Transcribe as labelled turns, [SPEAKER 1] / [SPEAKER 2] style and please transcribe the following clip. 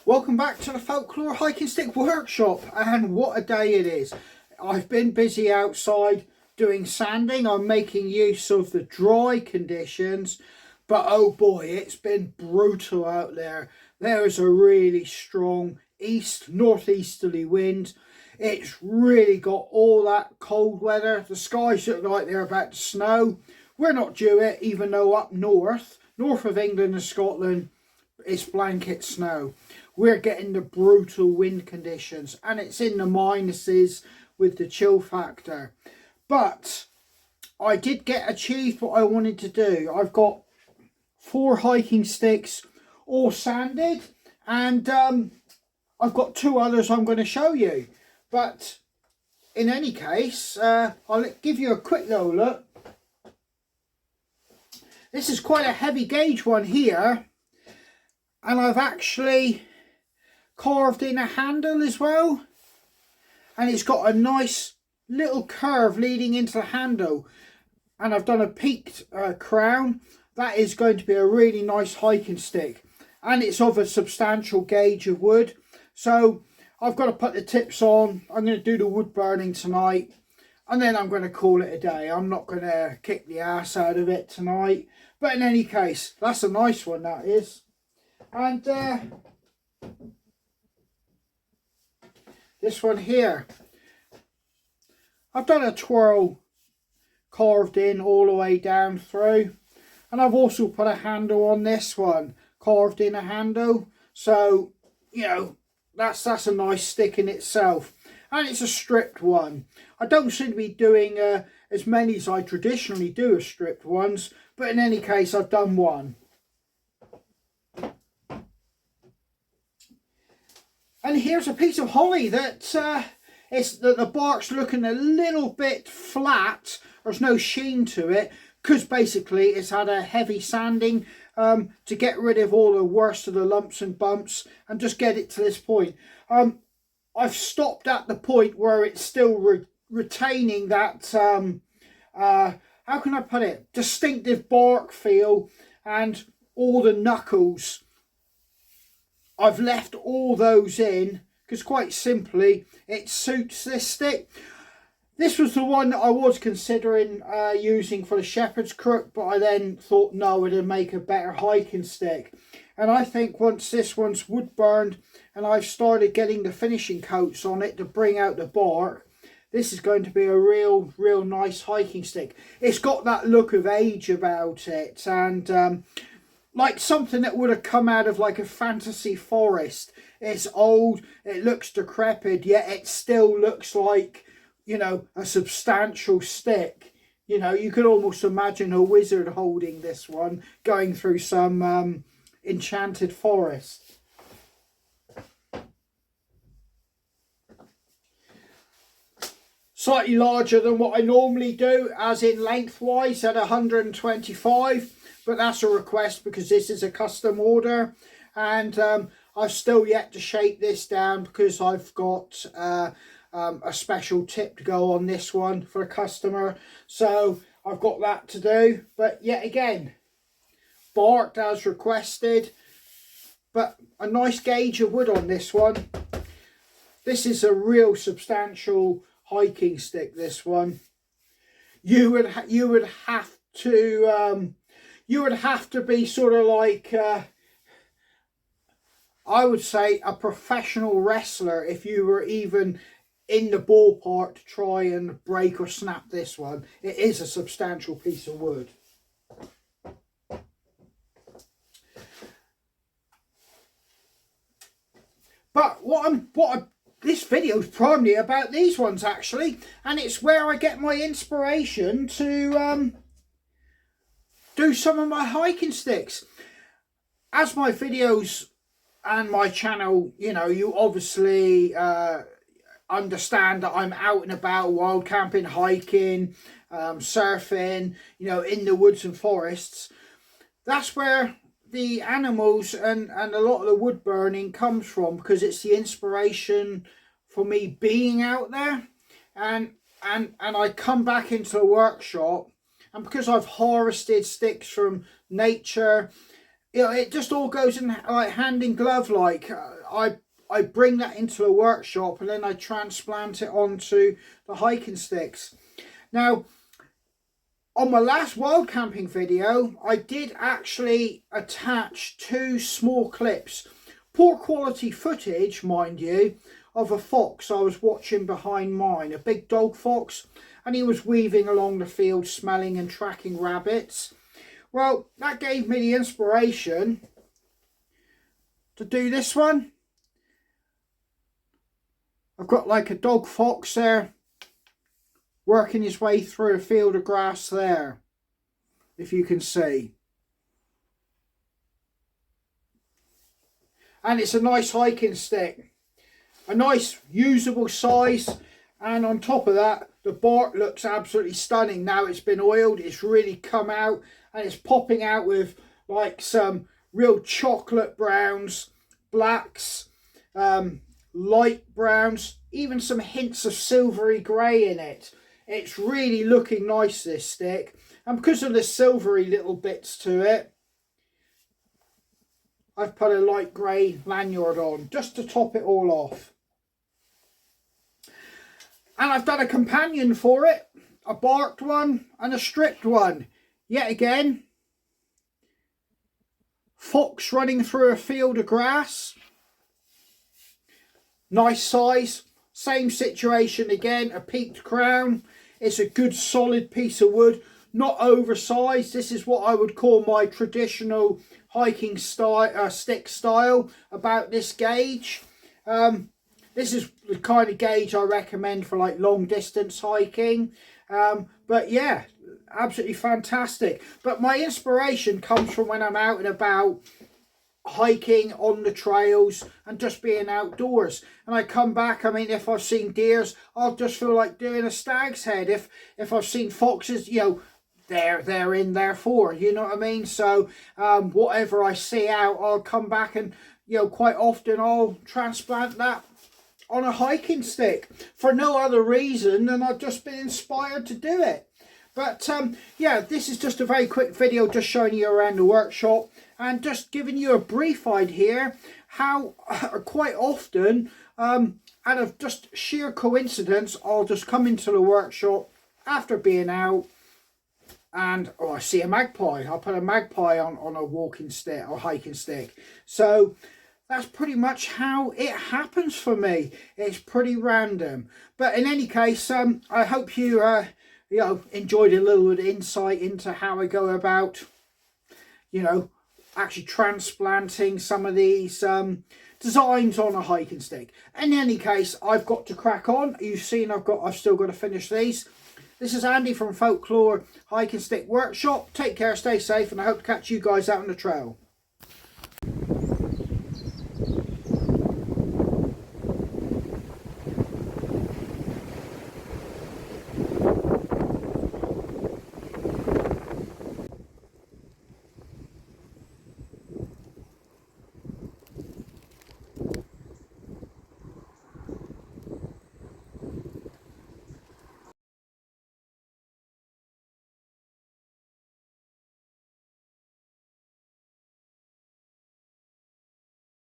[SPEAKER 1] Welcome back to the Folklore Hiking Stick Workshop, and what a day it is. I've been busy outside doing sanding. I'm making use of the dry conditions, but oh boy, it's been brutal out there. There is a really strong northeasterly wind. It's really got all that cold weather. The skies look like they're about to snow. We're not due it, even though up north of England and Scotland, it's blanket snow. We're getting the brutal wind conditions, and it's in the minuses with the chill factor. But I did achieve what I wanted to do. I've got 4 hiking sticks all sanded, and I've got 2 others I'm going to show you. But in any case, I'll give you a quick little look. This is quite a heavy gauge one here, and I've actually carved in a handle as well, and it's got a nice little curve leading into the handle, and I've done a peaked crown. That is going to be a really nice hiking stick, and it's of a substantial gauge of wood. So I've got to put the tips on. I'm going to do the wood burning tonight, and then I'm going to call it a day. I'm not going to kick the ass out of it tonight, but in any case, that's a nice one, that is. And this one here, I've done a twirl carved in all the way down through, and I've also put a handle on this one, carved in a handle. So you know, that's a nice stick in itself, and it's a stripped one. I don't seem to be doing as many as I traditionally do of stripped ones, but in any case, I've done one. And here's a piece of holly that the bark's looking a little bit flat. There's no sheen to it, because basically it's had a heavy sanding to get rid of all the worst of the lumps and bumps and just get it to this point. I've stopped at the point where it's still retaining that, how can I put it, distinctive bark feel, and all the knuckles. I've left all those in because quite simply it suits this stick. This was the one that I was considering using for the shepherd's crook, but I then thought no, it'd make a better hiking stick. And I think once this one's wood burned and I've started getting the finishing coats on it to bring out the bark, this is going to be a real nice hiking stick. It's got that look of age about it, and like something that would have come out of like a fantasy forest. It's old, it looks decrepit, yet it still looks like, you know, a substantial stick. You know, you could almost imagine a wizard holding this one, going through some enchanted forest. Slightly larger than what I normally do, as in lengthwise, at 125. But that's a request because this is a custom order, and I've still yet to shape this down because I've got a special tip to go on this one for a customer. So I've got that to do, but yet again, barked as requested, but a nice gauge of wood on this one. This is a real substantial hiking stick, this one. You would have to be sort of like, I would say, a professional wrestler if you were even in the ballpark to try and break or snap this one. It is a substantial piece of wood. But this video is primarily about these ones actually, and it's where I get my inspiration to do some of my hiking sticks. As my videos and my channel, you know, you obviously understand that I'm out and about wild camping, hiking, surfing, you know, in the woods and forests. That's where the animals and a lot of the wood burning comes from, because it's the inspiration for me being out there, and I come back into a workshop, and because I've harvested sticks from nature you know, it just all goes in like hand in glove. Like I bring that into the workshop and then I transplant it onto the hiking sticks. Now, on my last wild camping video, I did actually attach 2 small clips, poor quality footage, mind you, of a fox I was watching behind mine, a big dog fox, and he was weaving along the field smelling and tracking rabbits. Well, that gave me the inspiration to do this one. I've got like a dog fox there working his way through a field of grass there, if you can see. And it's a nice hiking stick, a nice usable size, and on top of that the bark looks absolutely stunning. Now it's been oiled, it's really come out, and it's popping out with like some real chocolate browns, blacks, light browns, even some hints of silvery grey in it. It's really looking nice, this stick, and because of the silvery little bits to it, I've put a light grey lanyard on just to top it all off. And I've done a companion for it, a barked one and a stripped one. Yet again, fox running through a field of grass, nice size. Same situation again, a peaked crown. It's a good solid piece of wood, not oversized. This is what I would call my traditional hiking style, stick style, about this gauge. This is the kind of gauge I recommend for like long distance hiking. But yeah, absolutely fantastic. But my inspiration comes from when I'm out and about, hiking on the trails and just being outdoors, and I come back. I mean, if I've seen deers, I'll just feel like doing a stag's head. If I've seen foxes, you know, they're in there for, you know what I mean? So whatever I see out, I'll come back and, you know, quite often I'll transplant that on a hiking stick for no other reason than I've just been inspired to do it. But yeah, this is just a very quick video just showing you around the workshop and just giving you a brief idea how quite often, out of just sheer coincidence, I'll just come into the workshop after being out and I see a magpie. I'll put a magpie on a walking stick or hiking stick. So that's pretty much how it happens for me. It's pretty random. But in any case, I hope you you know, enjoyed a little bit of insight into how I go about, you know, actually transplanting some of these designs on a hiking stick. In any case, I've got to crack on. You've seen I've still got to finish these. This is Andy from Folklore Hiking Stick Workshop. Take care, stay safe, and I hope to catch you guys out on the trail.